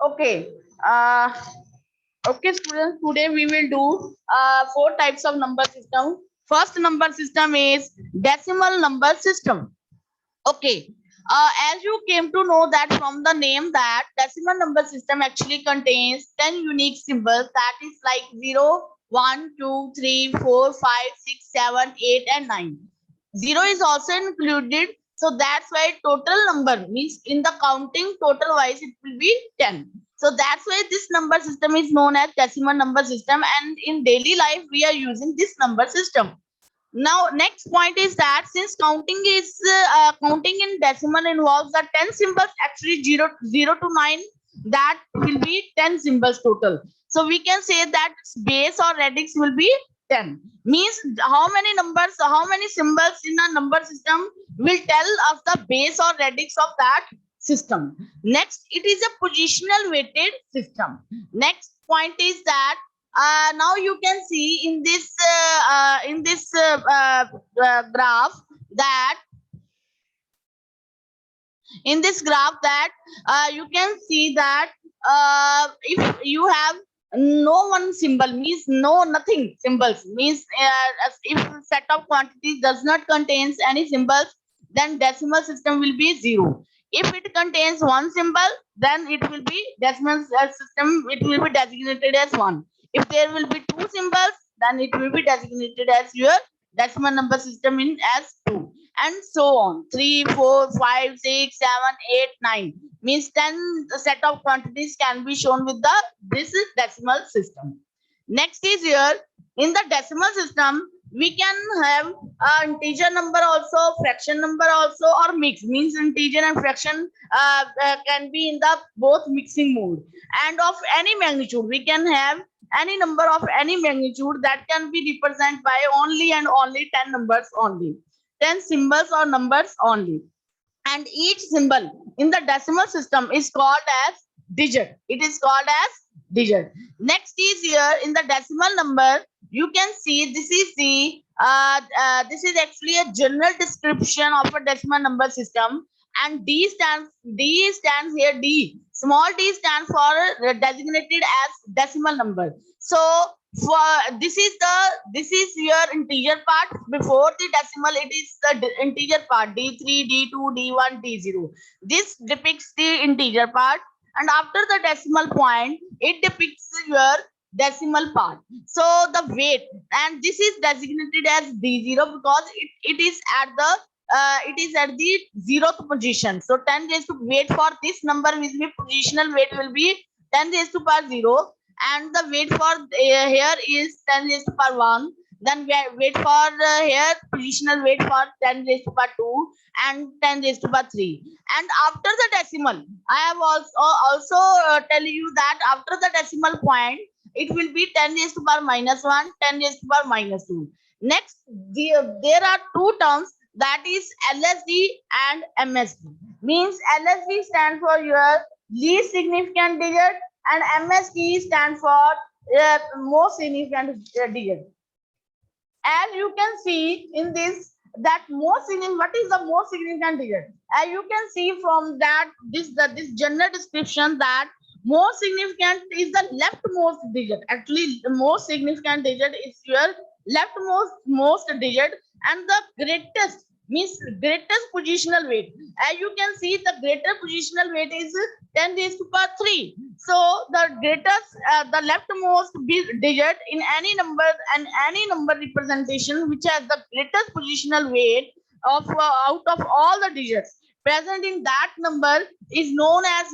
Okay. Okay, students. Today we will do four types of number system. First number system is decimal number system. Okay. As you came to know that from the name that decimal number system actually contains 10 unique symbols, that is like 0, 1, 2, 3, 4, 5, 6, 7, 8, and 9. 0 is also included. So that's why total number means in the counting total wise it will be 10. So that's why this number system is known as decimal number system, and in daily life we are using this number system. Now, next point is that since counting in decimal involves the 10 symbols, actually 0 to 9, that will be 10 symbols total. So we can say that base or radix will be 10. Means how many numbers, how many symbols in a number system will tell us the base or radix of that system. Next, it is a positional weighted system. Next point is that now you can see in this graph that you can see that if you have no one symbol means no nothing symbols means if set of quantities does not contains any symbols, then decimal system will be 0. If it contains one symbol, then it will be decimal system, it will be designated as 1. If there will be two symbols, then it will be designated as your decimal number system in as 2, and so on. 3, 4, 5, 6, 7, 8, 9 means 10 set of quantities can be shown with the this is decimal system. Next is here in the decimal system we can have integer number also, fraction number also, or mix means integer and fraction can be in the both mixing mode, and of any magnitude we can have any number of any magnitude that can be represented by only and only 10 numbers only, 10 symbols or numbers only, and each symbol in the decimal system is called as digit. It is called as digit. Next is here in the decimal number you can see this is actually a general description of a decimal number system, and D stands here. D small d stands for designated as decimal number. So for this is your integer part. Before the decimal it is the integer part, d3, d2, d1, d0. This depicts the integer part, and after the decimal point it depicts your decimal part. So the weight, and this is designated as d0 because it is at the 0th position. So 10 raised to weight for this number will be positional weight will be 10 raised to power 0, and the weight for here is 10 raised to power 1. Then weight for here positional weight for 10 raised to power 2 and 10 raised to power 3. And after the decimal, I have also tell you that after the decimal point it will be 10 raised to power minus 1, 10 raised to power minus 2. Next, there are two terms, that is LSD and MSD. Means LSD stands for your least significant digit, and MSD stands for most significant digit. As you can see in this, that most significant, what is the most significant digit? As you can see from that this general description that most significant is the leftmost digit. Actually, the most significant digit is your leftmost digit, and the greatest means greatest positional weight. As you can see, the greater positional weight is 10 raised to power 3. So the greatest, the leftmost digit in any number and any number representation which has the greatest positional weight of out of all the digits present in that number is known as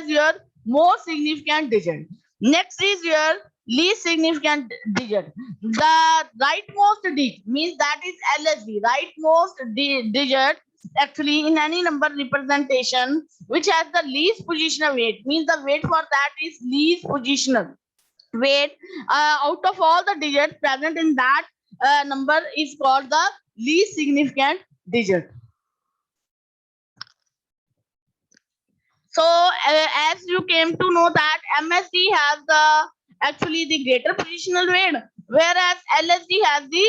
your most significant digit. Next is your least significant digit. The rightmost digit means that is LSD, rightmost digit actually in any number representation which has the least positional weight means the weight for that is least positional weight out of all the digits present in that number is called the least significant digit. So as you came to know that MSD has actually the greater positional weight, whereas LSD has the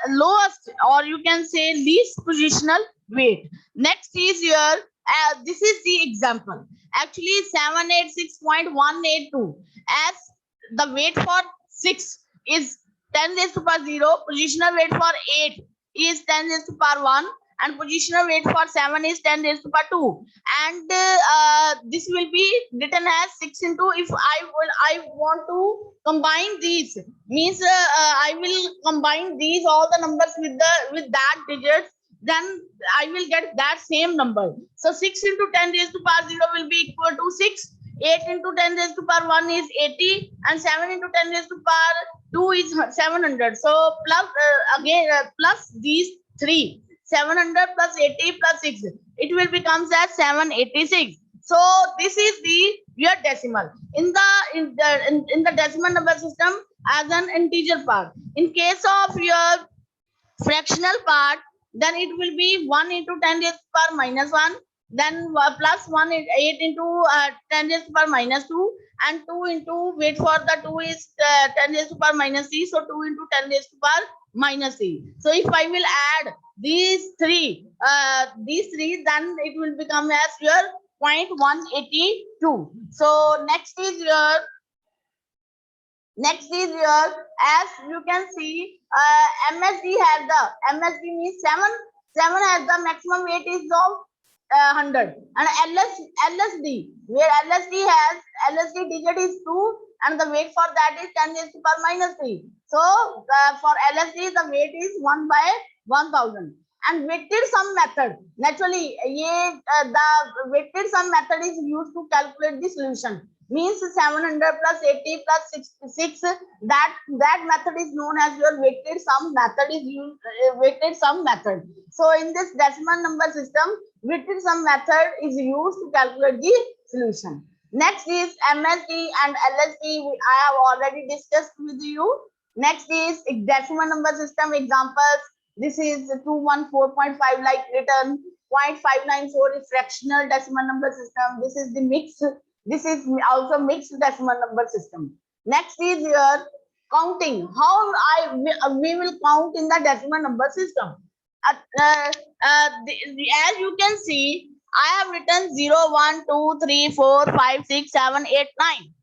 lowest, or you can say least positional weight. Next is your This is the example. Actually, 786.182. As the weight for 6 is 10 raised to power 0, positional weight for 8 is 10 raised to power 1, and positional weight for 7 is 10 raised to power 2. And this will be written as 6 into, if I want to combine these, means I will combine these all the numbers with that digits, then I will get that same number. So 6 into 10 raised to power 0 will be equal to 6. 8 into 10 raised to power 1 is 80, and 7 into 10 raised to power 2 is 700. So plus plus these three, 700 plus 80 plus 6, it will becomes as 786. So this is the your decimal in the decimal number system as an integer part. In case of your fractional part, then it will be 1 into 10 raised to power minus 1, then plus 1 is 8 into 10 raised to power minus 2, and 2 into, wait for the 2 is 10 raised to power minus 3, so 2 into 10 raised to power minus 3. So if I will add these three, then it will become as your 0.182. So next is your, as you can see, MSD means 7 has the maximum weight is of 100, and LSD, where LSD digit is 2, and the weight for that is 10 raised to power minus 3. So for LSD the weight is 1 by 1000. And weighted sum method, naturally the weighted sum method is used to calculate the solution. Means 700 plus 80 plus 66, that method is known as your weighted sum method is used, weighted sum method. So in this decimal number system, weighted sum method is used to calculate the solution. Next is MSD and LSD. I have already discussed with you. Next is decimal number system examples. This is 214.5 like written. 0.594 is fractional decimal number system. This is the mixed. This is also mixed decimal number system. Next is your counting. How we will count in the decimal number system. As you can see, I have written 0, 1, 2, 3, 4, 5, 6, 7, 8, 9.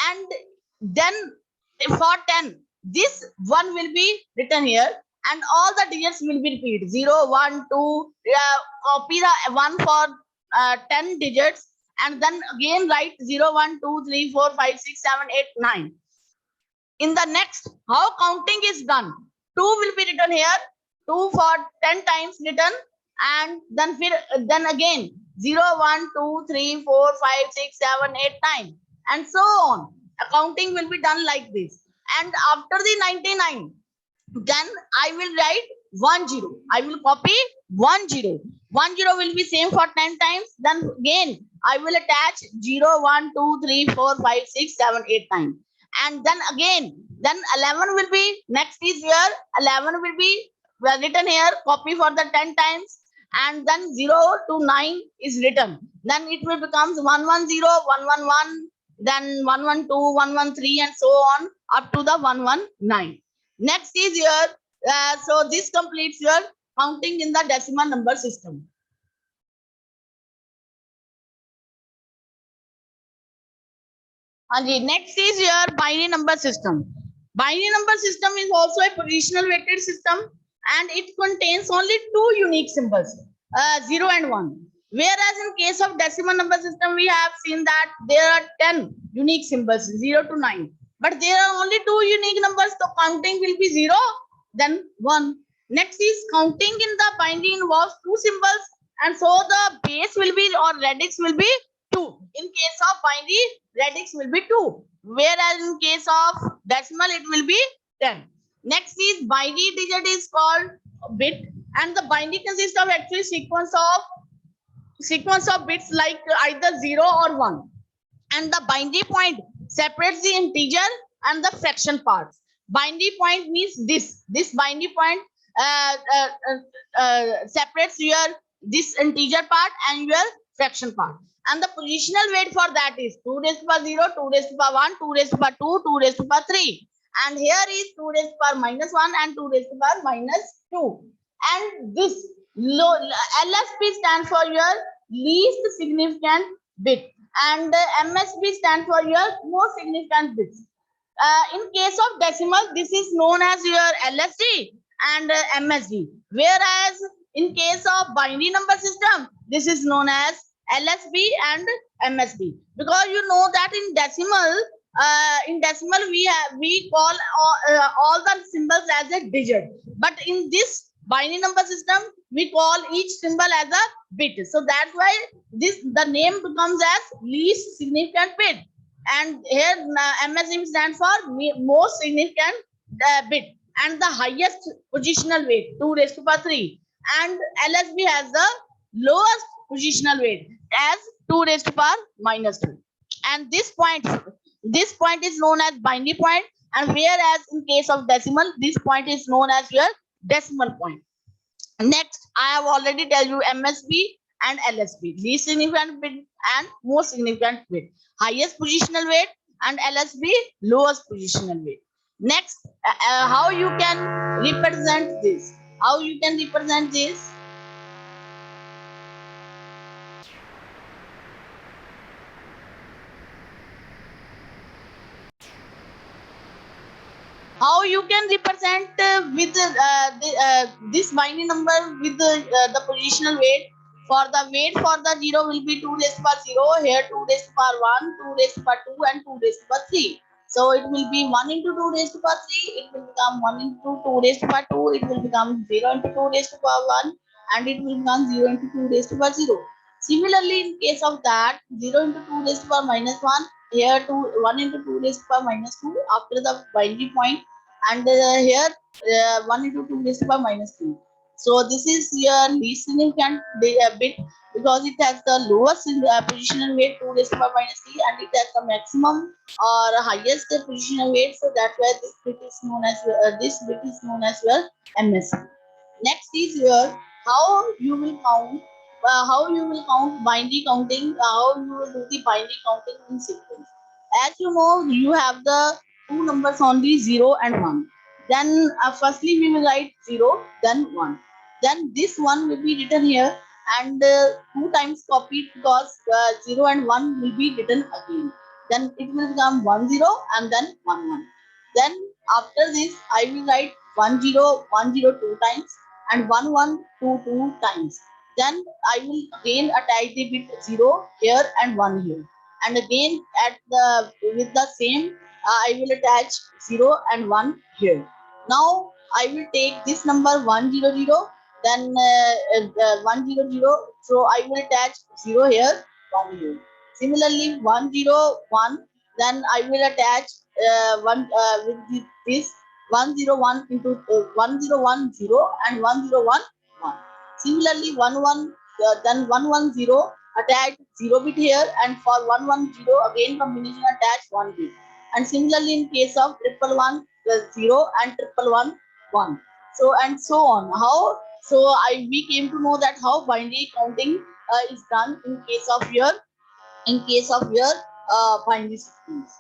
And then for 10, this 1 will be written here, and all the digits will be repeated. 0, 1, 2, copy the 1 for 10 digits, and then again write 0, 1, 2, 3, 4, 5, 6, 7, 8, 9. In the next, how counting is done? 2 will be written here, 2 for 10 times written, and then again 0, 1, 2, 3, 4, 5, 6, 7, 8, 9, and so on. Accounting will be done like this. And after the 99, then I will write 10. I will copy 10. 10 will be same for 10 times. Then again I will attach 0, 1, 2, 3, 4, 5, 6, 7, 8, 9. And then again, then 11 will be, next is here, 11 will be written here, copy for the 10 times, and then 0 to 9 is written. Then it will becomes 110, 111, then 112, 113, and so on up to the 119. Next is here, so this completes your counting in the decimal number system. Next is your binary number system. Binary number system is also a positional weighted system, and it contains only two unique symbols, 0 and 1. Whereas in case of decimal number system, we have seen that there are 10 unique symbols, 0 to 9. But there are only two unique numbers, so counting will be 0, then 1. Next is counting in the binary involves two symbols, and so the base will be, or radix will be 2. In case of binary, radix will be 2. Whereas in case of decimal, it will be 10. Next is binary digit is called bit, and the binary consists of actually sequence of bits like either 0 or 1. And the binary point separates the integer and the fraction parts. Binary point means this binary point separates your this integer part and your fraction part. And the positional weight for that is 2 raised to power 0, 2 raised to power 1, 2 raised to power 2, 2 raised to power 3. And here is 2 raised to power minus 1 and 2 raised to power minus 2. And this LSP stands for your least significant bit, and MSB stands for your most significant bits. In case of decimal, this is known as your LSD and MSD. Whereas in case of binary number system, this is known as LSB and MSB. Because you know that in decimal we call all the symbols as a digit. But in this binary number system, we call each symbol as a bit. So that's why the name becomes as least significant bit. And here MSM stands for most significant bit and the highest positional weight 2 raised to power 3, and LSB has the lowest positional weight as 2 raised to power minus 2. And this point is known as binary point, and whereas in case of decimal, this point is known as your decimal point. Next, I have already tell you MSB and LSB, least significant bit and most significant bit, highest positional weight, and LSB lowest positional weight. Next, how you can represent this? How you can represent this? How you can represent with this binary number with the positional weight? For the weight for the 0 will be 2 raised to power 0, here 2 raised to power 1, 2 raised to power 2, and 2 raised to power 3. So it will be 1 into 2 raised to power 3, it will become 1 into 2 raised to power 2, it will become 0 into 2 raised to power 1, and it will become 0 into 2 raised to power 0. Similarly, in case of that, 0 into 2 raised to power minus 1, here 1 into 2 raised to power minus 2 after the binary point, and here 1 into 2 raised to power minus 2. So this is your least significant bit because it has the lowest positional weight 2 raised to power minus 3, and it has the maximum or highest positional weight. So that's why this bit is known as your MSB. Next is your how you will count. How you will count binary counting? How you will do the binary counting in sequence? As you know, you have the two numbers only 0 and 1. Then firstly we will write 0, then 1. Then this 1 will be written here and 2 times copied because 0 and 1 will be written again. Then it will become 1 0 and then 1 1. Then after this I will write 1 0 1 0 2 times and 1 1 2 2 times. Then I will again attach the bit 0 here and 1 here, and again at the with the same I will attach 0 and 1 here. Now I will take this number 100, then 100, so I will attach 0 here, 1 here. Similarly 101, then I will attach 1 with this 101 into 1010 and 1011. Similarly 11 then 110 attach 0 bit here, and for 110 again combination attach 1 bit. And similarly in case of 111 0 and 111 1. So and so on. How? So we came to know that how binary counting is done in case of your binary sequence.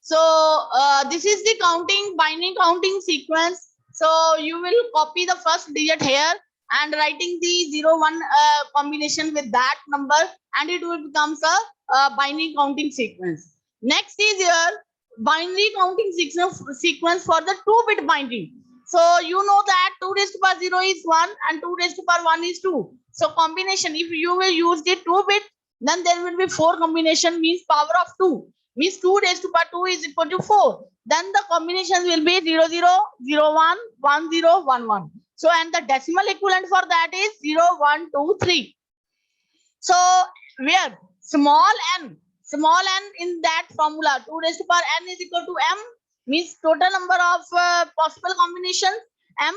So this is the binary counting sequence. So you will copy the first digit here and writing the 0 1 combination with that number, and it will becomes a binary counting sequence. Next is your binary counting sequence for the 2-bit binary. So you know that 2 raised to power 0 is 1 and 2 raised to power 1 is 2. So combination, if you will use the 2-bit, then there will be 4 combination, means power of 2. Means 2 raised to power 2 is equal to 4. Then the combinations will be 0 0 0 1 1 0 1 1. So and the decimal equivalent for that is 0 1 2 3. So where small n in that formula 2 raised to power n is equal to m, means total number of possible combinations, m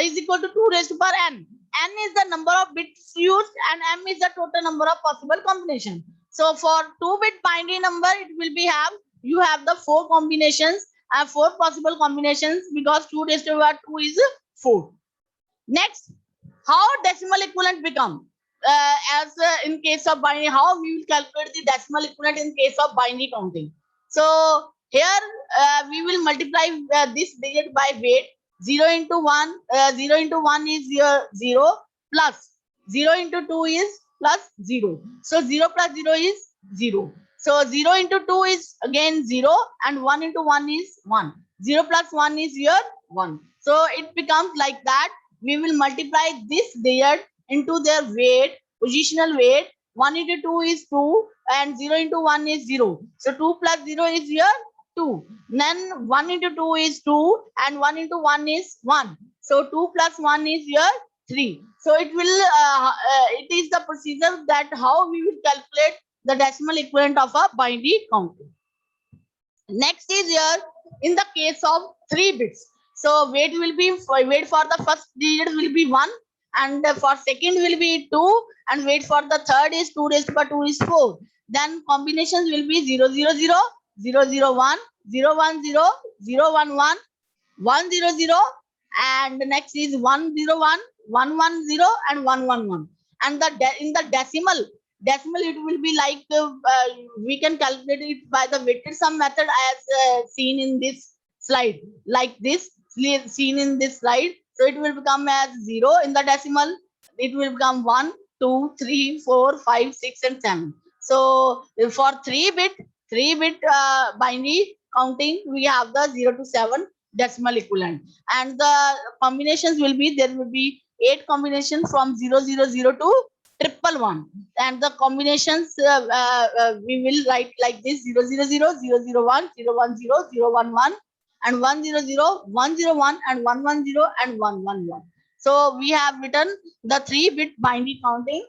is equal to 2 raised to power n. N is the number of bits used and m is the total number of possible combinations. So for 2-bit binary number, it will be you have the 4 combinations and 4 possible combinations because 2 raised to power 2 is 4. Next, how decimal equivalent become? As in case of binary, how we will calculate the decimal equivalent in case of binary counting. So Here we will multiply this digit by weight. 0 into 1, 0 into 1 is your 0, plus 0 into 2 is plus 0. So 0 plus 0 is 0. So 0 into 2 is again 0, and 1 into 1 is 1. 0 plus 1 is your 1. So it becomes like that. We will multiply this digit into their weight, positional weight. 1 into 2 is 2, and 0 into 1 is 0. So 2 plus 0 is your 2. Then 1 into 2 is 2, and 1 into 1 is 1. So 2 plus 1 is your 3. So it is the procedure that how we will calculate the decimal equivalent of a binary counting. Next is here in the case of 3 bits. So weight for the first digit will be 1, and for second will be 2, and weight for the third is 2 raised to power 2 is 4. Then combinations will be 0, 0, 0, 0, 0, 1, 0, 1, 0, 0, 1, 1, 1, 0, 0, and the next is 1, 0, 1, 1, 1, 0, and 1, 1, 1. And in the decimal it will be like we can calculate it by the weighted sum method as seen in this slide, like this seen in this slide. So it will become as 0 in the decimal. It will become 1, 2, 3, 4, 5, 6, and 7. So for 3-bit binary counting, we have the 0 to 7 decimal equivalent, and the combinations will be, there will be 8 combinations from 0, 0, 0 to 111, and the combinations we will write like this: 0, 0, 0, 0, 0, 1, 0, 1, 0, 0, 1, 1, and 1, 0, 0, 1, 0, 1, and 1, 1, 0, and 1, 1, 1. So we have written the 3-bit binary counting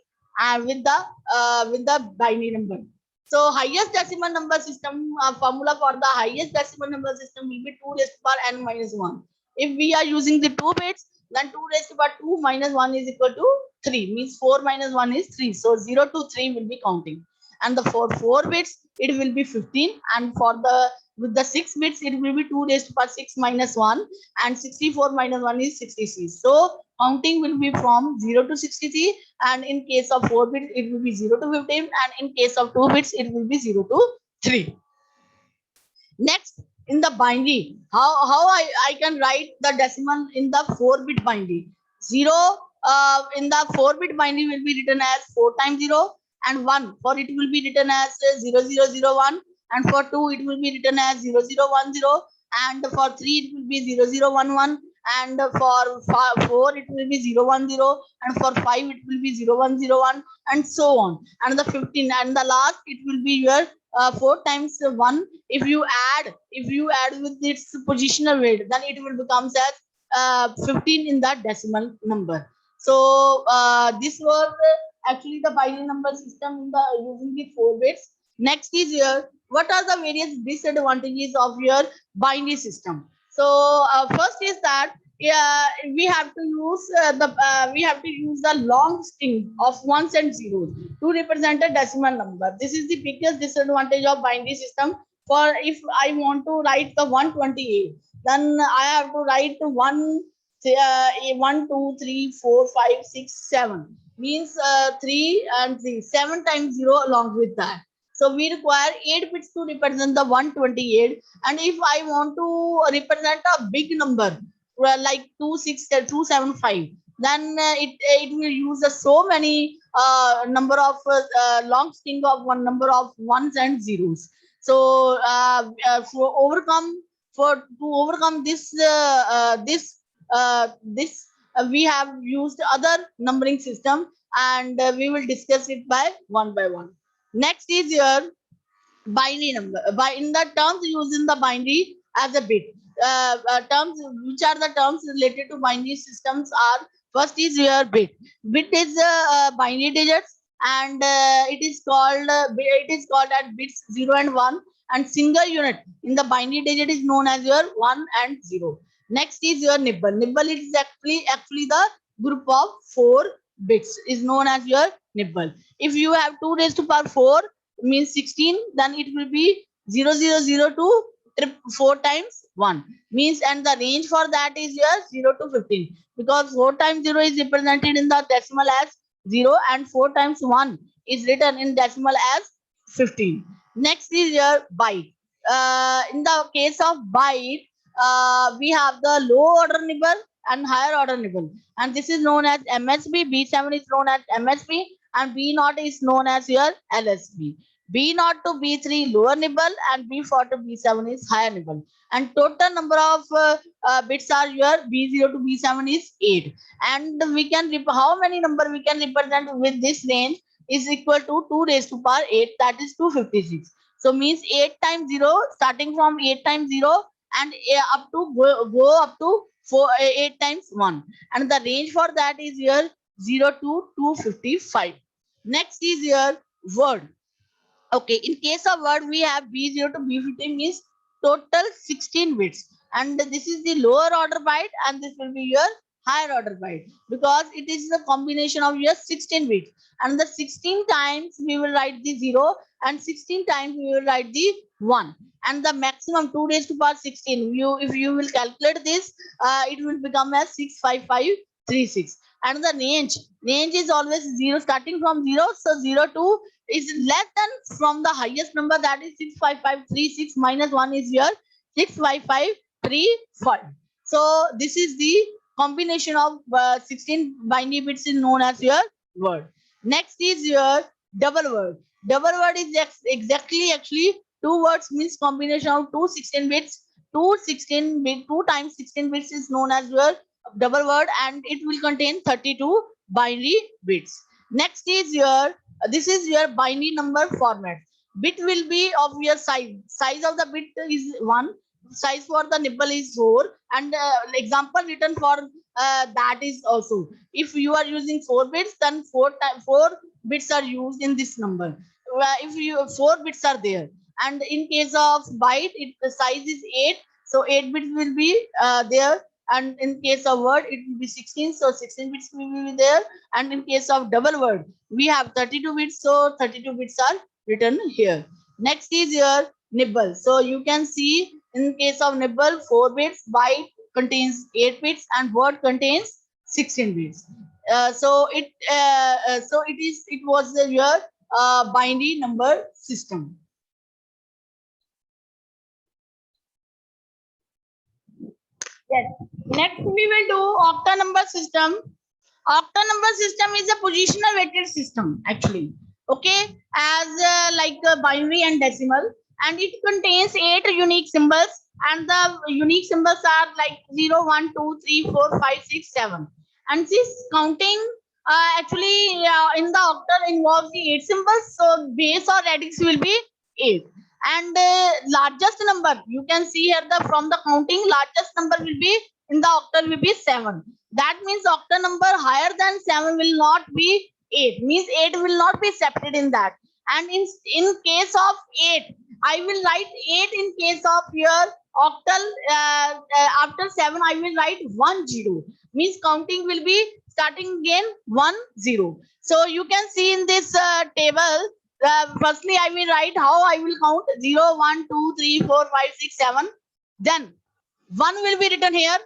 with the binary number. So highest decimal number system formula for the highest decimal number system will be 2 raised to power n minus 1. If we are using the 2 bits, then 2 raised to power 2 minus 1 is equal to 3, means 4 minus 1 is 3. So 0 to 3 will be counting. And for 4 bits, it will be 15. And for the with the 6 bits, it will be 2 raised to power 6 minus 1, and 64 minus 1 is 66. So counting will be from 0 to 63, and in case of 4 bits, it will be 0 to 15, and in case of 2 bits, it will be 0 to 3. Next, in the binary, how I can write the decimal in the 4-bit binary. 0 in the 4-bit binary will be written as 4 times 0, and 1 for it will be written as 0, 0, 0, 1, and for 2 it will be written as 0, 0, 1, 0, and for 3 it will be 0, 0, 1, 1, and for 4 it will be 0, 1, 0, and for 5 it will be 0, 1, 0, 1, and so on. And the 15, and the last it will be your 4 times 1. If you add with its positional weight, then it will becomes as 15 in the decimal number. So this was actually the binary number system in the using the 4 bits. Next is here, what are the various disadvantages of your binary system? So first is that we have to use the long string of ones and zeros to represent a decimal number. This is the biggest disadvantage of binary system. For if I want to write the 128, then I have to write 1, 2, 3, 4, 5, 6, 7. Means 3 and 3, 7 times 0 along with that. So we require 8 bits to represent the 128. And if I want to represent a big number, like 275, then it will use so many number of long string of one number of ones and zeros. So to overcome this we have used other numbering system, and we will discuss it by one. Next is your binary number. By in the terms used in the binary as a bit. Terms, which are the terms related to binary systems are: first is your bit. Bit is binary digits, and it is called at bits 0 and 1, and single unit in the binary digit is known as your 1 and 0. Next is your nibble. Nibble is actually the group of 4 bits is known as your nibble. If you have 2 raised to power 4 means 16, then it will be 0, 0, 0 to 4 times 1 means, and the range for that is your 0 to 15, because 4 times 0 is represented in the decimal as 0, and 4 times 1 is written in decimal as 15. Next is your byte. in the case of byte, we have the low order nibble and higher order nibble, and this is known as MSB. B7 is known as MSB, and B0 is known as your LSB. B0 to B3 lower nibble, and B4 to B7 is higher nibble. And total number of bits are your B0 to B7 is 8. And we can how many number we can represent with this range is equal to 2 raised to power 8, that is 256. So means 8 times 0, starting from 8 times 0 and up to go up to 8 times 1. And the range for that is your 0 to 255. Next is your word. Okay, in case of word, we have B0 to B15 means total 16 bits. And this is the lower order byte, and this will be your higher order byte, because it is the combination of your 16 bits. And the 16 times we will write the 0, and 16 times we will write the 1. And the maximum 2 raised to power 16, if you will calculate this, it will become as 65536. And the range is always 0, starting from 0. So 0 to is less than from the highest number, that is 65536 minus 1 is your 65535. So this is the combination of 16 binary bits is known as your word. Next is your double word. Double word is exactly actually two words means combination of 2 16 bits. 2 times 16 bits is known as your double word, and it will contain 32 binary bits. Next is your this is your binary number format. Bit will be of your size of the bit is 1, size for the nibble is 4, and example written for that is also, if you are using 4 bits, then 4 bits are used in this number. If you 4 bits are there, and in case of byte, the size is 8, so 8 bits will be there. And in case of word, it will be 16, so 16 bits will be there. And in case of double word, we have 32 bits, so 32 bits are written here. Next is your nibble. So you can see in case of nibble, 4 bits, byte contains 8 bits, and word contains 16 bits. So it was your binary number system. Yes. Next we will do octa number system. Octa number system is a positional weighted system actually. Okay, as like binary and decimal, and it contains 8 unique symbols, and the unique symbols are like 0, 1, 2, 3, 4, 5, 6, 7. And this counting actually in the octal involves the 8 symbols, so base or radix will be 8. And largest number you can see here, the from the counting largest number will be in the octal will be 7. That means octal number higher than 7 will not be 8, means 8 will not be accepted in that. And in case of 8, I will write 8 in case of your octal. After 7 I will write 1 0, means counting will be starting again 1 0. So you can see in this table, firstly I will write how I will count 0, 1, 2, 3, 4, 5, 6, 7. Then 1 will be written here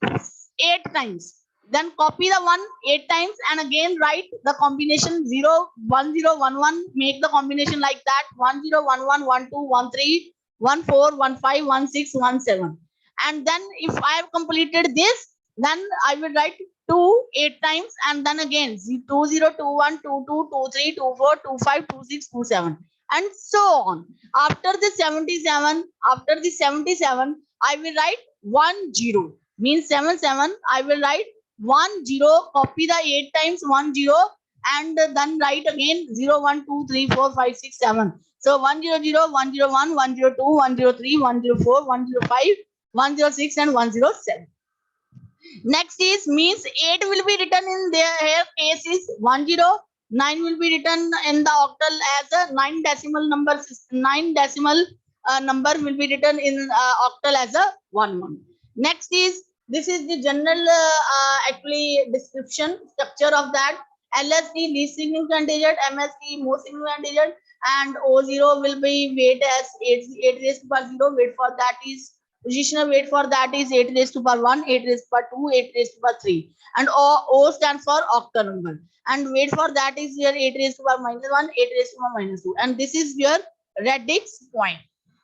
8 times. Then copy the 1 8 times, and again write the combination 0, 1, 0, 1, 1. Make the combination like that 1, 0, 1, 1, 1, 2, 1, 3, 1, 4, 1, 5, 1, 6, 1, 7. And then if I have completed this, then I will write 2 8 times, and then again 2, 0, 2, 1, 2, 2, 2, 3, 2, 4, 2, 5, 2, 6, 2, 7, and so on. After the 77, I will write 1 0, means 7 7. I will write 1 0, copy the 8 times 1 0, and then write again 0, 1, 2, 3, 4, 5, 6, 7. So 1 0 0, 1 0 1, 1 0 2, 1 0 3, 1 0 4, 1 0 5, 1 0 6, and 1 0 7. Next is means 8 will be written in their here case is 1 0. 9 will be written in the octal as a 9 decimal number. 9 decimal number will be written in octal as a 1 1. Next is this is the general actually description structure of that. LSD least significant digit, MSD most significant digit, and O0 will be weight as 8 raised to power 0. Weight for that is positional weight for that is 8 raised to power 1, 8 raised to power 2, 8 raised to power 3. And O stands for octal number. And weight for that is your 8 raised to power -1, 8 raised to power -2. And this is your radix point.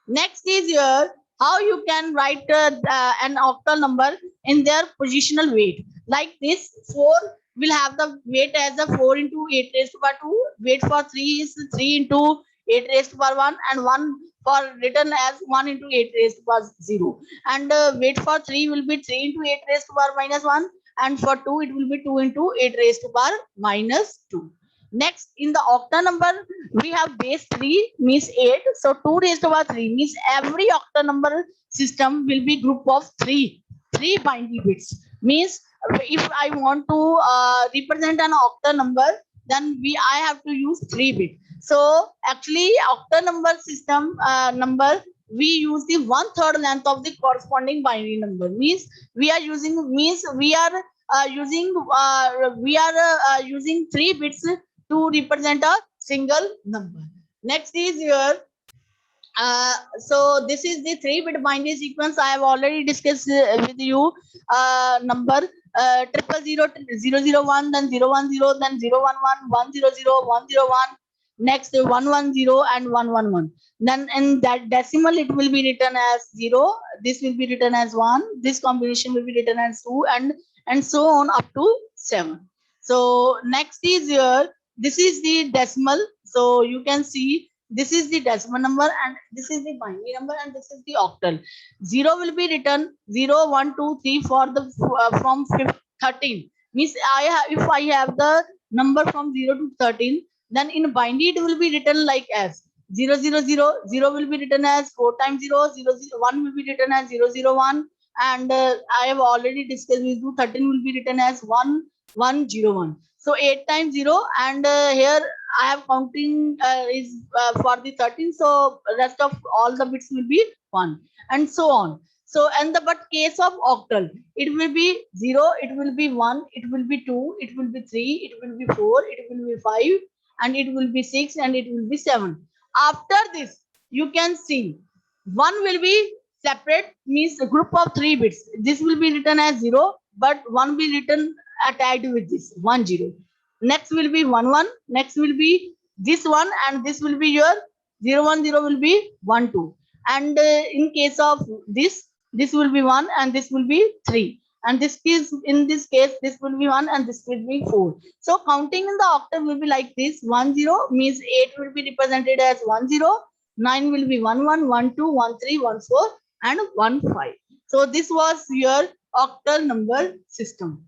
Next is here how you can write an octal number in their positional weight. Like this, 4 will have the weight as a 4 into 8 raised to power 2. Weight for 3 is 3 into 8 raised to power 1, and 1 for written as 1 into 8 raised to power 0. And weight for 3 will be 3 into 8 raised to power minus 1, and for 2 it will be 2 into 8 raised to power minus 2. Next, in the octa number, we have base 3 means 8. So 2 raised to power 3 means every octa number system will be group of 3 binary bits. Means if I want to represent an octa number, then I have to use 3 bit. So actually octa number system number, we use the 1/3 length of the corresponding binary number. Means we are using using 3 bits to represent a single number. Next is your so this is the 3-bit binary sequence. I have already discussed with you. Number 000 001, then 010, then 011, 100, 101. Next 110 and 111. Then in that decimal it will be written as 0. This will be written as 1. This combination will be written as 2, and so on up to 7. So next is here. This is the decimal. So you can see this is the decimal number, and this is the binary number, and this is the octal. 0 will be written 0, 1, 2, 3 for the from 13. Means if I have the number from 0 to 13, then in binary it will be written like as 000. 0 will be written as 4 times 0. 1 will be written as 001, and I have already discussed with you. 13 will be written as 1101. So 8 times 0, and here I have counting is for the 13. So rest of all the bits will be 1, and so on. So and the but case of octal, it will be 0, it will be 1, it will be 2, it will be 3, it will be 4, it will be 5, and it will be 6, and it will be 7. After this, you can see 1 will be separate, means a group of 3 bits. This will be written as 0, but 1 will be written attached with this 10. Next will be 11. Next will be this one, and this will be your 010 will be 12. And in case of this will be 1, and this will be 3. And this is in this case, this will be 1, and this will be 4. So counting in the octave will be like this: 10 means 8 will be represented as 10. 9 will be 11, 12, 13, 14, and 15. So this was your octal number system.